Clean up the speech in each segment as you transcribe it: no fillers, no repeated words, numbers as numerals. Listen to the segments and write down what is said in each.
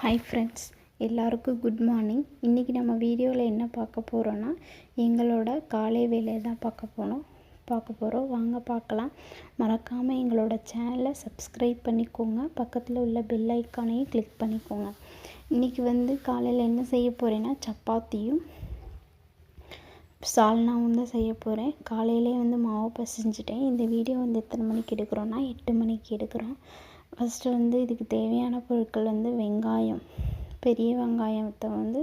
Hi friends, எல்லாருக்கும் good morning. இன்றைக்கி நம்ம வீடியோவில் என்ன பார்க்க போகிறோன்னா, எங்களோட காலை வேலையை தான் பார்க்க போகிறோம். வாங்க பார்க்கலாம். மறக்காமல் எங்களோட சேனலை சப்ஸ்கிரைப் பண்ணிக்கோங்க. பக்கத்தில் உள்ள பெல் ஐக்கானையும் கிளிக் பண்ணிக்கோங்க. இன்றைக்கி காலையில் என்ன செய்ய போகிறேன்னா, சப்பாத்தியும் சால்னாவும் தான் செய்ய போகிறேன். காலையிலே மாவு பசைஞ்சிட்டேன். இந்த வீடியோ எத்தனை மணிக்கு எடுக்கிறோன்னா 8 மணிக்கு எடுக்கிறோம். ஃபஸ்ட்டு இதுக்கு தேவையான பொருட்கள் வெங்காயம், பெரிய வெங்காயத்தை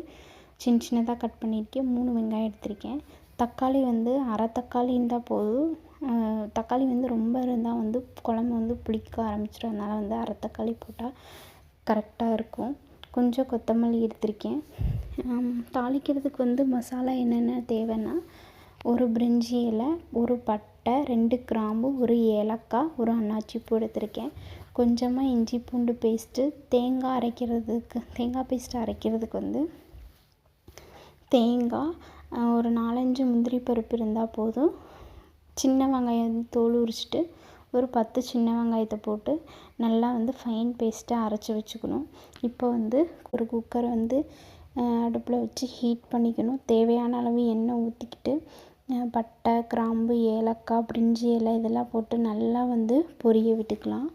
சின்ன சின்னதாக கட் பண்ணியிருக்கேன். 3 வெங்காயம் எடுத்திருக்கேன். தக்காளி அரை தக்காளி இருந்தால் போதும். தக்காளி ரொம்ப இருந்தால் குழம்பு புளிக்க ஆரம்பிச்சிடும். அதனால் அரை தக்காளி போட்டால் கரெக்டாக இருக்கும். கொஞ்சம் கொத்தமல்லி எடுத்திருக்கேன். தாளிக்கிறதுக்கு மசாலா என்னென்ன தேவைன்னா, ஒரு பிரிஞ்சி இலை, ஒரு பட்டை, 2 கிராம்பு, ஒரு ஏலக்காய், ஒரு அன்னாச்சி பூ எடுத்திருக்கேன். கொஞ்சமாக இஞ்சி பூண்டு பேஸ்ட்டு, தேங்காய் பேஸ்ட்டு அரைக்கிறதுக்கு தேங்காய், ஒரு 4-5 முந்திரி பருப்பு இருந்தால் போதும். சின்ன வெங்காயம் தோல் உரிச்சிட்டு ஒரு 10 சின்ன வெங்காயத்தை போட்டு நல்லா ஃபைன் பேஸ்ட்டாக அரைச்சி வச்சுக்கணும். இப்போ ஒரு குக்கரை அடுப்பில் வச்சு ஹீட் பண்ணிக்கணும். தேவையான அளவு எண்ணெய் ஊற்றிக்கிட்டு பட்டை, கிராம்பு, ஏலக்காய், பிரிஞ்சி இலை இதெல்லாம் போட்டு நல்லா பொரிய விட்டுக்கலாம்.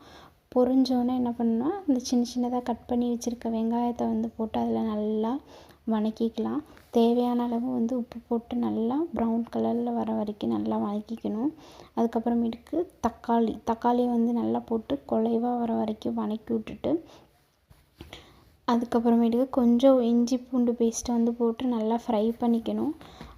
பொரிஞ்சோன்னே என்ன பண்ணணும்னா, இந்த சின்ன சின்னதாக கட் பண்ணி வச்சுருக்க வெங்காயத்தை போட்டு அதில் நல்லா வதக்கிக்கலாம். தேவையான அளவு உப்பு போட்டு நல்லா ப்ரௌன் கலரில் வர வரைக்கும் நல்லா வதக்கிக்கணும். அதுக்கப்புறமேட்டுக்கு தக்காளியை நல்லா போட்டு குலைவாக வர வரைக்கும் வதக்கி விட்டுட்டு, அதுக்கப்புறமேட்டுக்கு கொஞ்சம் இஞ்சி பூண்டு பேஸ்ட்டை போட்டு நல்லா ஃப்ரை பண்ணிக்கணும்.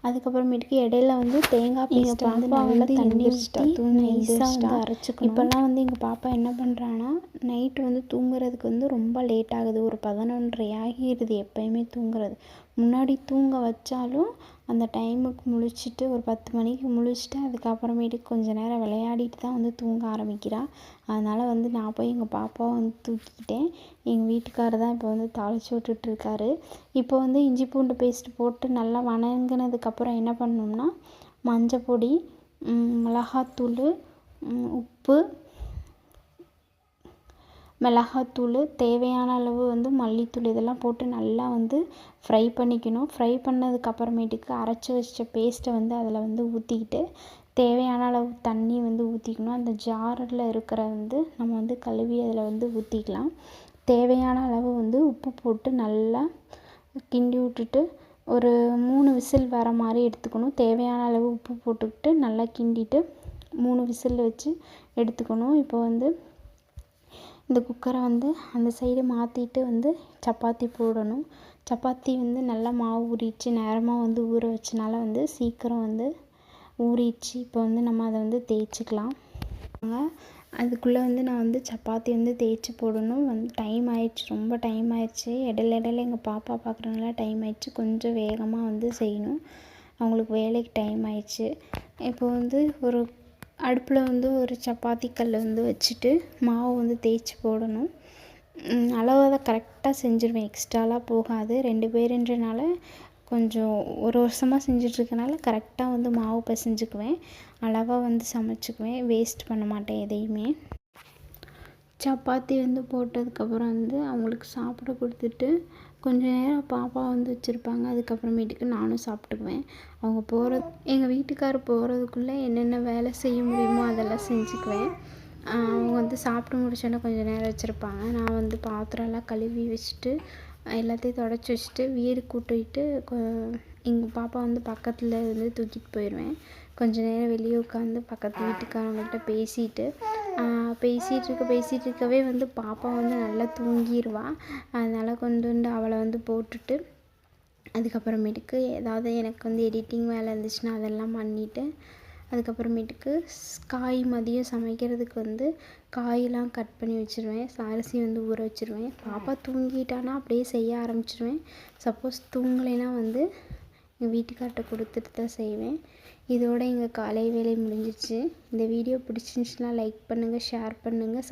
அதுக்கப்புறமேட்டுக்கு இடையில தேங்காய் பேஸ்ட்டை நல்லா தண்ணி ஊற்றி நைஸாக அரைச்சிக்கணும். இப்போல்லாம் எங்கள் பாப்பா என்ன பண்ணுறான்னா, நைட்டு தூங்குறதுக்கு ரொம்ப லேட் ஆகுது. ஒரு 11:30 ஆகிடுது எப்போயுமே தூங்குறது. முன்னாடி தூங்க வச்சாலும் அந்த டைமுக்கு முழிச்சிட்டு ஒரு 10 மணிக்கு முழிச்சிட்டு அதுக்கப்புறமேட்டுக்கு கொஞ்சம் நேரம் விளையாடிட்டு தான் தூங்க ஆரம்பிக்கிறா. அதனால் நான் போய் எங்கள் பாப்பாவை தூக்கிக்கிட்டேன். எங்கள் வீட்டுக்காரர் தான் இப்போ தாளித்து விட்டுட்ருக்காரு. இப்போ இஞ்சி பூண்டு பேஸ்ட்டு போட்டு நல்லா வதங்கினதுக்கப்புறம் என்ன பண்ணணும்னா, மஞ்சள் பொடி, மிளகாத்தூள், உப்பு, மிளகாத்தூள், தேவையான அளவு மல்லித்தூள் இதெல்லாம் போட்டு நல்லா ஃப்ரை பண்ணிக்கணும். ஃப்ரை பண்ணதுக்கப்புறமேட்டுக்கு அரைச்சி வச்ச பேஸ்ட்டை அதில் ஊற்றிக்கிட்டு தேவையான அளவு தண்ணி ஊற்றிக்கணும். அந்த ஜாரில் இருக்கிற நம்ம கழுவி அதில் ஊற்றிக்கலாம். தேவையான அளவு உப்பு போட்டு நல்லா கிண்டி விட்டுட்டு ஒரு 3 விசில் வர மாதிரி எடுத்துக்கணும். தேவையான அளவு உப்பு போட்டுக்கிட்டு நல்லா கிண்டிட்டு 3 விசில் வச்சு எடுத்துக்கணும். இப்போ இந்த குக்கரை அந்த சைடு மாற்றிட்டு சப்பாத்தி போடணும். சப்பாத்தி நல்லா மாவு ஊறிச்சு, நேரமாக ஊற வச்சனால சீக்கிரம் ஊறிச்சு. இப்போ நம்ம அதை தேய்ச்சிக்கலாம். அதுக்குள்ளே நான் சப்பாத்தி தேய்ச்சி போடணும். டைம் ஆயிடுச்சு, ரொம்ப டைம் ஆயிடுச்சு. இடையில எங்கள் பாப்பா பார்க்குறதுனால டைம் ஆயிடுச்சு. கொஞ்சம் வேகமாக செய்யணும். அவங்களுக்கு வேலைக்கு டைம் ஆயிடுச்சு. இப்போ ஒரு அடுப்பில் ஒரு சப்பாத்தி கல் வச்சுட்டு மாவு தேய்ச்சி போடணும். அளவை தான் கரெக்டாக செஞ்சுருவேன். எக்ஸ்ட்ராலாம் போகாது. 2 பேருன்றனால கொஞ்சம் ஒரு வருஷமாக செஞ்சிட்ருக்கனால கரெக்டாக மாவு பிசைஞ்சுக்குவேன். அளவாக சமைச்சிக்குவேன். வேஸ்ட் பண்ண மாட்டேன் எதையுமே. சப்பாத்தி போட்டதுக்கப்புறம் அவங்களுக்கு சாப்பிட கொடுத்துட்டு கொஞ்சம் நேரம் பாப்பா வச்சுருப்பாங்க. அதுக்கப்புறமேட்டுக்கு நானும் சாப்பிட்டுக்குவேன். எங்கள் வீட்டுக்காரர் போகிறதுக்குள்ளே என்னென்ன வேலை செய்ய முடியுமோ அதெல்லாம் செஞ்சுக்குவேன். அவங்க சாப்பிட்டு முடிச்சோன்னே கொஞ்சம் நேரம் வச்சுருப்பாங்க. நான் பாத்திரம்லாம் கழுவி வச்சுட்டு எல்லாத்தையும் துடைச்சி வச்சுட்டு வீடு கூட்டிட்டு எங்கள் பாப்பா பக்கத்தில் தூக்கிட்டு போயிடுவேன். கொஞ்சம் நேரம் வெளியே உட்காந்து பக்கத்து வீட்டுக்காரவங்கள்ட்ட பேசிகிட்டு இருக்கவே பாப்பா நல்லா தூங்கிடுவா. அதனால் கொண்டு அவளை போட்டுட்டு அதுக்கப்புறமேட்டுக்கு ஏதாவது எனக்கு எடிட்டிங் வேலை இருந்துச்சுன்னா அதெல்லாம் பண்ணிவிட்டு அதுக்கப்புறமேட்டுக்கு மதியம் சமைக்கிறதுக்கு காயெல்லாம் கட் பண்ணி வச்சுருவேன். அரிசி ஊற வச்சுருவேன். பாப்பா தூங்கிட்டானா அப்படியே செய்ய ஆரம்பிச்சிடுவேன். சப்போஸ் தூங்கலைன்னா எங்கள் வீட்டுக்கார்ட்ட கொடுத்துட்டு தான் செய்வேன். இதோட எங்கள் காலை வேலை முடிஞ்சிச்சு. இந்த வீடியோ பிடிச்சிருந்துச்சுன்னா லைக் பண்ணுங்கள், ஷேர் பண்ணுங்கள்,